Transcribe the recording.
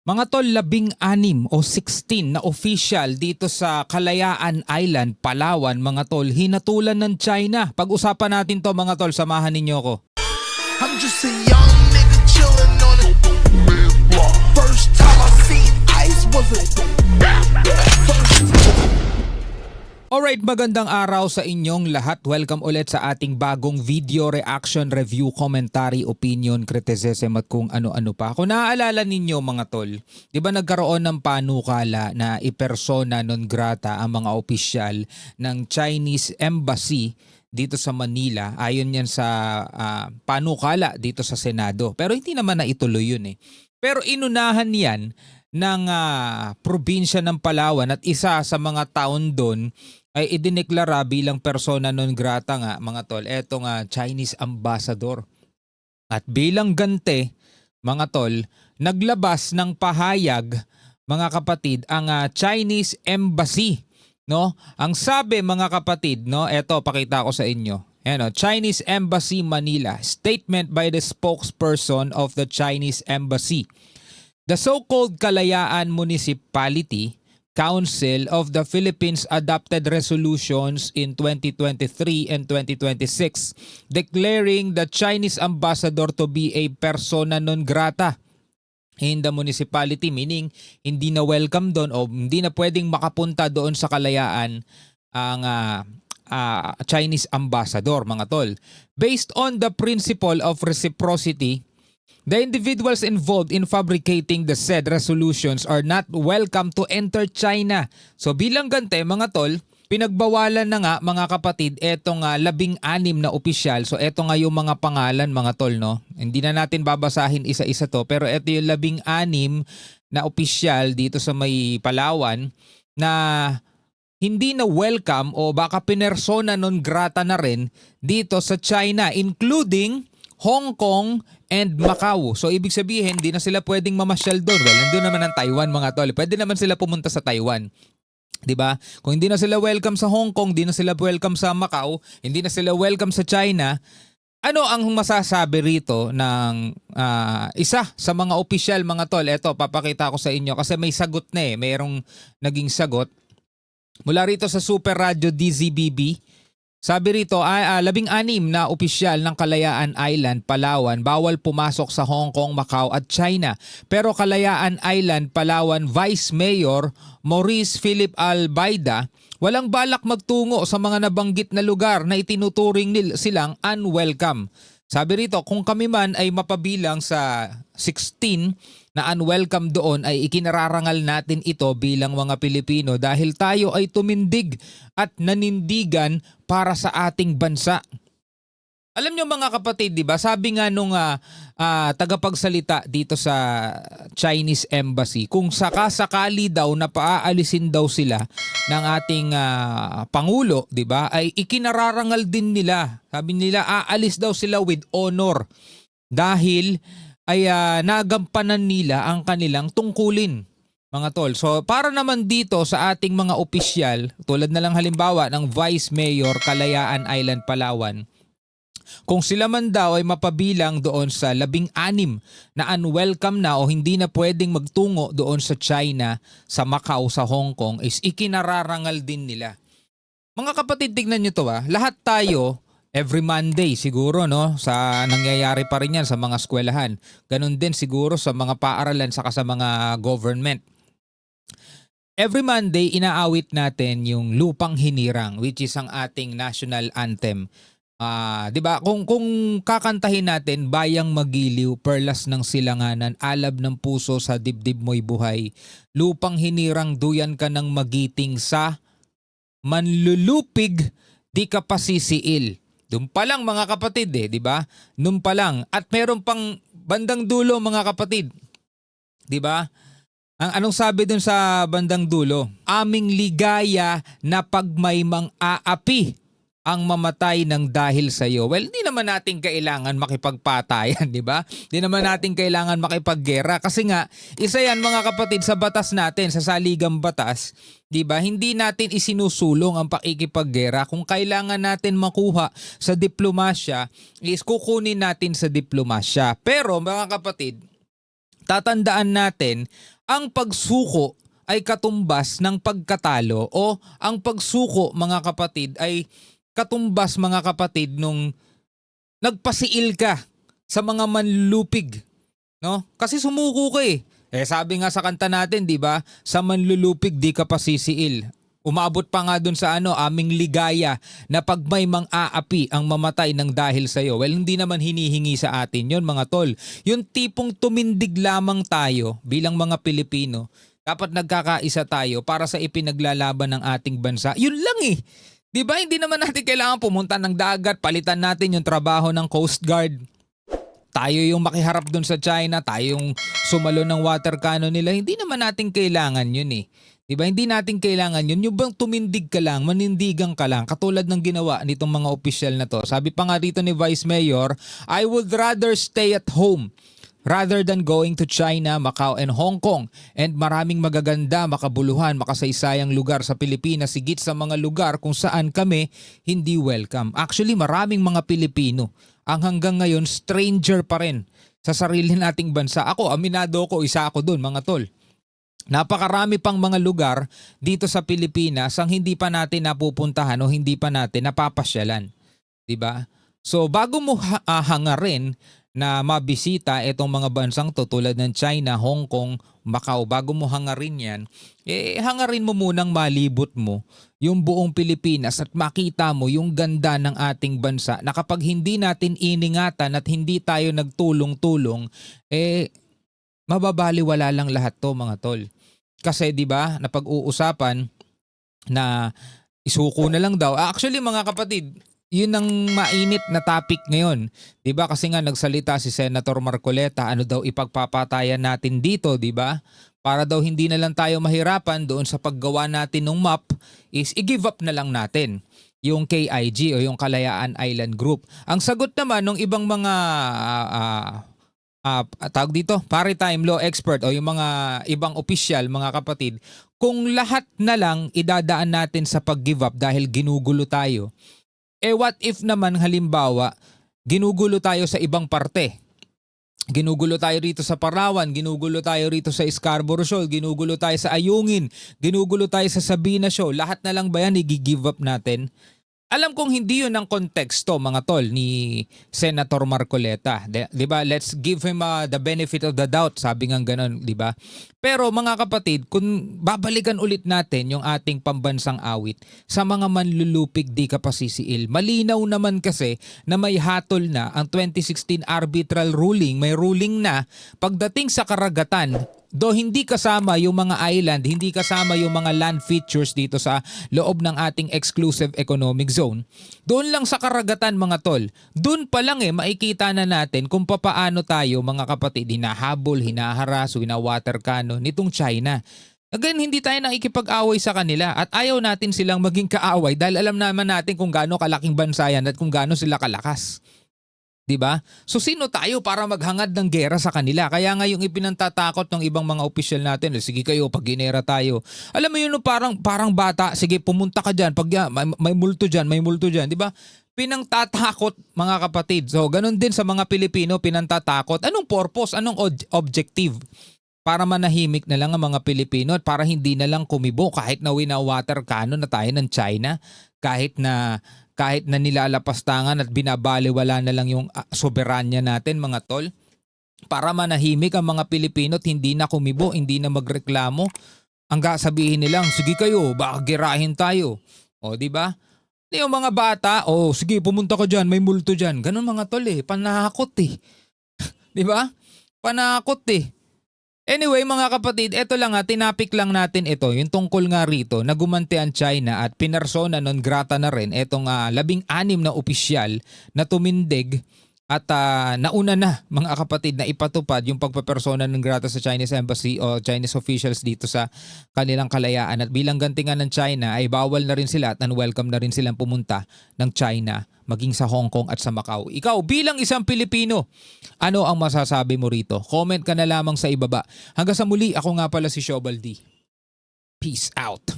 Mga tol, 16 o 16 na official dito sa Kalayaan Island, Palawan, mga tol, hinatulan ng China. Pag-usapan natin to mga tol, samahan ninyo ko. I'm just a young nigga chillin' on a block. First time I seen ice was a Alright, magandang araw sa inyong lahat. Welcome ulit sa ating bagong video, reaction, review, commentary, opinion, criticism at kung ano-ano pa. Kung naaalala ninyo mga tol, di ba nagkaroon ng panukala na ipersona non grata ang mga opisyal ng Chinese Embassy dito sa Manila, ayon yan sa panukala dito sa Senado. Pero hindi naman na ituloy yun eh. Pero inunahan yan ng probinsya ng Palawan at isa sa mga taon doon ay idineklara bilang persona non grata nga mga tol, etong Chinese ambassador. At bilang gante mga tol, naglabas ng pahayag mga kapatid ang Chinese Embassy. No? Ang sabi mga kapatid, no, eto pakita ko sa inyo. Ayan, Chinese Embassy Manila, statement by the spokesperson of the Chinese Embassy. The so-called Kalayaan Municipality Council of the Philippines adopted resolutions in 2023 and 2026 declaring the Chinese ambassador to be a persona non grata in the municipality, meaning hindi na welcome doon o hindi na pwedeng makapunta doon sa Kalayaan ang Chinese ambassador mga tol. Based on the principle of reciprocity, the individuals involved in fabricating the said resolutions are not welcome to enter China. So bilang gante mga tol, pinagbawalan na nga mga kapatid etong 16 na opisyal. So eto nga yung mga pangalan mga tol, no. Hindi na natin babasahin isa-isa to, pero eto yung 16 na opisyal dito sa may Palawan na hindi na welcome o baka pinersona non grata na rin dito sa China, including Hong Kong and Macau. So ibig sabihin, di na sila pwedeng mamasyal doon. Well, nandun naman ang Taiwan mga tol. Pwede naman sila pumunta sa Taiwan. 'Di ba? Kung hindi na sila welcome sa Hong Kong, di na sila welcome sa Macau, hindi na sila welcome sa China, ano ang masasabi rito ng isa sa mga opisyal mga tol? Ito, papakita ko sa inyo kasi may sagot na eh. Mayroong naging sagot. Mula rito sa Super Radio DZBB, sabi rito, 16 na opisyal ng Kalayaan Island, Palawan, bawal pumasok sa Hong Kong, Macau at China. Pero Kalayaan Island, Palawan Vice Mayor Maurice Philip Albaida, walang balak magtungo sa mga nabanggit na lugar na itinuturing silang unwelcome. Sabi rito, kung kami man ay mapabilang sa 16 na unwelcome doon ay ikinararangal natin ito bilang mga Pilipino dahil tayo ay tumindig at nanindigan para sa ating bansa. Alam nyo mga kapatid, di ba? Sabi nga nung tagapagsalita dito sa Chinese Embassy, kung sakasakali daw na paaalisin daw sila ng ating Pangulo, di ba? Ay ikinararangal din nila. Sabi nila aalis daw sila with honor dahil ay nagampanan nila ang kanilang tungkulin. Mga tol, so para naman dito sa ating mga opisyal, tulad na lang halimbawa ng Vice Mayor Kalayaan Island, Palawan, kung sila man daw ay mapabilang doon sa 16 na unwelcome na o hindi na pwedeng magtungo doon sa China, sa Macau, sa Hong Kong, is ikinararangal din nila. Mga kapatid, tignan nyo to lahat tayo, every Monday siguro no, sa nangyayari pa rin yan sa mga eskwelahan. Ganun din siguro sa mga paaralan saka sa mga government. Every Monday, inaawit natin yung Lupang Hinirang, which is ang ating national anthem. 'Di ba? Kung kakantahin natin, bayang magiliw, perlas ng silanganan, alab ng puso sa dibdib mo'y buhay. Lupang hinirang, duyan ka ng magiting sa manlulupig, di ka pasisiil. Doon pa lang mga kapatid 'di ba? Doon pa lang. At meron pang bandang dulo mga kapatid. 'Di ba? Ang anong sabi dun sa bandang dulo? Aming ligaya na pag may mang-aapi ang mamatay ng dahil sa iyo. Well, hindi naman natin kailangan makipagpatayan, di ba? Hindi naman natin kailangan makipaggera kasi nga isa yan mga kapatid sa batas natin, sa saligang batas, di ba? Hindi natin isinusulong ang pakikipaggera. Kung kailangan natin makuha sa diplomasya, is kukunin natin sa diplomasya. Pero mga kapatid, tatandaan natin ang pagsuko ay katumbas ng pagkatalo o ang pagsuko mga kapatid ay katumbas mga kapatid nung nagpasiil ka sa mga manlulupig, no? Kasi sumuko ka eh. Sabi nga sa kanta natin, 'di ba? Sa manlulupig di ka pasisiil. Umabot pa nga dun sa aming ligaya na pag may mang-aapi ang mamatay ng dahil sa'yo. Well, hindi naman hinihingi sa atin yon mga tol. Yung tipong tumindig lamang tayo bilang mga Pilipino, dapat nagkakaisa tayo para sa ipinaglalaban ng ating bansa. Yun lang eh. Di ba? Hindi naman natin kailangan pumunta ng dagat, palitan natin yung trabaho ng Coast Guard. Tayo yung makiharap dun sa China, tayo yung sumalo ng water cannon nila. Hindi naman natin kailangan yun eh. Diba? Hindi natin kailangan yun. Yung bang tumindig ka lang, manindigan ka lang, katulad ng ginawa nitong mga opisyal na to. Sabi pa nga dito ni Vice Mayor, I would rather stay at home rather than going to China, Macau, and Hong Kong. And maraming magaganda, makabuluhan, makasaysayang lugar sa Pilipinas, sigit sa mga lugar kung saan kami hindi welcome. Actually, maraming mga Pilipino ang hanggang ngayon stranger pa rin sa sarili nating bansa. Ako, aminado ko, isa ako dun mga tol. Napakarami pang mga lugar dito sa Pilipinas ang hindi pa natin napupuntahan o hindi pa natin napapasyalan. 'Di ba? So bago mo hangarin na mabisita itong mga bansang to tulad ng China, Hong Kong, Macau, bago mo hangarin yan, hangarin mo munang malibot mo yung buong Pilipinas at makita mo yung ganda ng ating bansa na kapag hindi natin iningatan at hindi tayo nagtulong-tulong, mababaliwala lang lahat to mga tol. Kasi 'di ba, napag-uusapan na isuko na lang daw. Actually mga kapatid, yun ang mainit na topic ngayon. 'Di ba? Kasi nga nagsalita si Senator Marcoleta, ano daw ipagpapatayan natin dito, 'di ba? Para daw hindi na lang tayo mahirapan doon sa paggawa natin ng map is i-give up na lang natin yung KIG o yung Kalayaan Island Group. Ang sagot naman ng ibang mga tawag dito, maritime law expert o yung mga ibang opisyal, mga kapatid, kung lahat na lang idadaan natin sa pag-give up dahil ginugulo tayo, what if naman halimbawa, ginugulo tayo sa ibang parte? Ginugulo tayo rito sa Palawan, ginugulo tayo rito sa Scarborough Shoal, ginugulo tayo sa Ayungin, ginugulo tayo sa Sabina Shoal, lahat na lang ba yan i-give up natin? Alam kong hindi yun ang konteksto mga tol ni Senator Marcoleta. Di ba? Let's give him the benefit of the doubt. Sabi nga ganun, di ba? Pero mga kapatid, kung babalikan ulit natin yung ating pambansang awit sa mga manlulupig di ka pasisiil, malinaw naman kasi na may hatol na ang 2016 arbitral ruling. May ruling na pagdating sa karagatan, do hindi kasama yung mga island, hindi kasama yung mga land features dito sa loob ng ating exclusive economic zone. Doon lang sa karagatan mga tol, doon pa lang makikita na natin kung papaano tayo mga kapatid hinahabol, hinaharas, wina-water cannon nitong China. Again, hindi tayo nakikipag-away sa kanila at ayaw natin silang maging kaaway dahil alam naman natin kung gaano kalaking bansa yan at kung gaano sila kalakas. Diba? So sino tayo para maghangad ng gera sa kanila? Kaya nga yung ipinantatakot ng ibang mga opisyal natin, sige kayo, pag ginera tayo. Alam mo yun, parang bata, sige pumunta ka dyan, pag may multo dyan, may multo dyan. Diba? Pinangtatakot mga kapatid. So ganun din sa mga Pilipino, pinantatakot. Anong purpose? Anong objective? Para manahimik na lang ang mga Pilipino at para hindi na lang kumibo kahit na wina-water cannon na tayo ng China, kahit na nilalapastangan at binabaliwala na lang yung soberanya natin mga tol. Para manahimik ang mga Pilipino at hindi na kumibo, hindi na magreklamo. Ang sabihin nilang, sige kayo, baka girahin tayo. O di ba? Yung mga bata, sige pumunta ka dyan, may multo dyan. Ganun mga tol panakot di ba? Panakot Anyway mga kapatid, eto lang tinapik lang natin ito, yung tungkol nga rito na gumanti ang China at pinersona non grata na rin etong 16 na opisyal na tumindig at nauna na mga kapatid na ipatupad yung pagpapersona non grata sa Chinese Embassy o Chinese officials dito sa kanilang kalayaan at bilang gantihan ng China ay bawal na rin sila at unwelcome na rin silang pumunta ng China maging sa Hong Kong at sa Macau. Ikaw bilang isang Pilipino, ano ang masasabi mo rito? Comment ka na lamang sa ibaba. Hanggang sa muli, ako nga pala si Shobal D. Peace out.